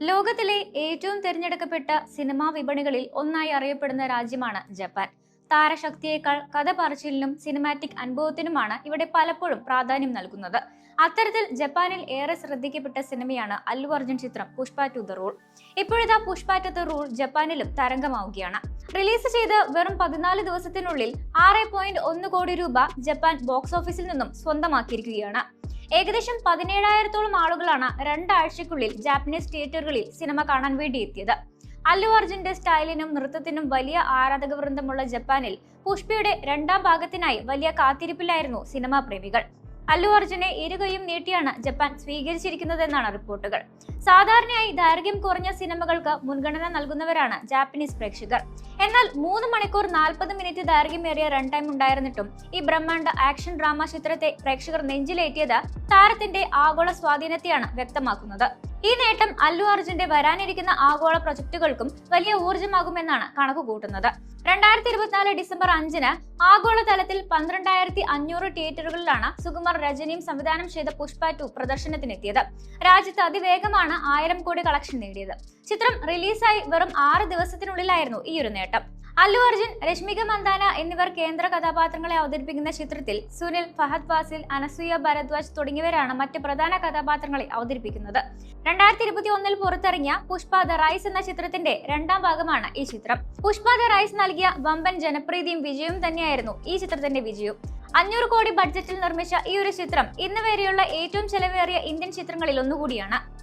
ലോകത്തിലെ ഏറ്റവും തിരഞ്ഞെടുക്കപ്പെട്ട സിനിമാ വിപണികളിൽ ഒന്നായി അറിയപ്പെടുന്ന രാജ്യമാണ് ജപ്പാൻ. താരശക്തിയേക്കാൾ കഥ പറച്ചിലിനും സിനിമാറ്റിക് അനുഭവത്തിനുമാണ് ഇവിടെ പലപ്പോഴും പ്രാധാന്യം നൽകുന്നത്. അത്തരത്തിൽ ജപ്പാനിൽ ഏറെ ശ്രദ്ധിക്കപ്പെട്ട സിനിമയാണ് അല്ലു അർജുൻ ചിത്രം പുഷ്പ ടു ദ റൂൾ. ഇപ്പോഴിതാ പുഷ്പ ടു ദ റൂൾ ജപ്പാനിലും തരംഗമാവുകയാണ്. റിലീസ് ചെയ്ത് വെറും 14 ദിവസത്തിനുള്ളിൽ 6.1 കോടി രൂപ ജപ്പാൻ ബോക്സ് ഓഫീസിൽ നിന്നും സ്വന്തമാക്കിയിരിക്കുകയാണ്. ഏകദേശം 17,000-ഓളം ആളുകളാണ് 2 ആഴ്ചയ്ക്കുള്ളിൽ ജാപ്പനീസ് തിയേറ്ററുകളിൽ സിനിമ കാണാൻ വേണ്ടി എത്തിയത്. അല്ലു അർജുന്റെ സ്റ്റൈലിനും നൃത്തത്തിനും വലിയ ആരാധക വൃന്ദമുള്ള ജപ്പാനിൽ പുഷ്പയുടെ 2ാം ഭാഗത്തിനായി വലിയ കാത്തിരിപ്പിലായിരുന്നു സിനിമാ പ്രേമികൾ. അല്ലു അർജുനെ ഇരുകൈയും നീട്ടിയാണ് ജപ്പാൻ സ്വീകരിച്ചിരിക്കുന്നതെന്നാണ് റിപ്പോർട്ടുകൾ. സാധാരണയായി ദൈർഘ്യം കുറഞ്ഞ സിനിമകൾക്ക് മുൻഗണന നൽകുന്നവരാണ് ജാപ്പനീസ് പ്രേക്ഷകർ. എന്നാൽ 3 മണിക്കൂർ 40 മിനിറ്റ് ദൈർഘ്യമേറിയ റൺ ടൈം ഉണ്ടായിരുന്നിട്ടും ഈ ബ്രഹ്മാണ്ഡ ആക്ഷൻ ഡ്രാമ ചിത്രത്തെ പ്രേക്ഷകർ നെഞ്ചിലേറ്റിയത് താരത്തിന്റെ ആഗോള സ്വാധീനത്തെയാണ് വ്യക്തമാക്കുന്നത്. ഈ നേട്ടം അല്ലു അർജുന്റെ വരാനിരിക്കുന്ന ആഗോള പ്രൊജക്ടുകൾക്കും വലിയ ഊർജ്ജമാകുമെന്നാണ് കണക്കുകൂട്ടുന്നത്. 2024 ഡിസംബർ 5-ന് ആഗോളതലത്തിൽ 12,500 തിയേറ്ററുകളിലാണ് സുകുമാർ രജനിയും സംവിധാനം ചെയ്ത പുഷ്പ 2 പ്രദർശനത്തിനെത്തിയത്. രാജ്യത്ത് അതിവേഗമാണ് 1000 കോടി കളക്ഷൻ നേടിയത്. ചിത്രം റിലീസായി വെറും 6 ദിവസത്തിനുള്ളിലായിരുന്നു ഈ ഒരു നേട്ടം. അല്ലു അർജുൻ, രശ്മിക മന്ദാന എന്നിവർ കേന്ദ്ര കഥാപാത്രങ്ങളെ അവതരിപ്പിക്കുന്ന ചിത്രത്തിൽ സുനിൽ, ഫഹദ് ഫാസിൽ, അനസൂയ ഭരദ്വാജ് തുടങ്ങിയവരാണ് മറ്റ് പ്രധാന കഥാപാത്രങ്ങളെ അവതരിപ്പിക്കുന്നത്. 2021-ൽ പുറത്തിറങ്ങിയ പുഷ്പ ദ റൈസ് എന്ന ചിത്രത്തിന്റെ 2ാം ഭാഗമാണ് ഈ ചിത്രം. പുഷ്പ ദ റൈസ് നൽകിയ വമ്പൻ ജനപ്രീതിയും വിജയവും തന്നെയായിരുന്നു ഈ ചിത്രത്തിന്റെ വിജയവും. 500 കോടി ബഡ്ജറ്റിൽ നിർമ്മിച്ച ഈ ഒരു ചിത്രം ഇന്ന് വരെയുള്ള ഏറ്റവും ചെലവേറിയ ഇന്ത്യൻ ചിത്രങ്ങളിൽ ഒന്നുകൂടിയാണ്.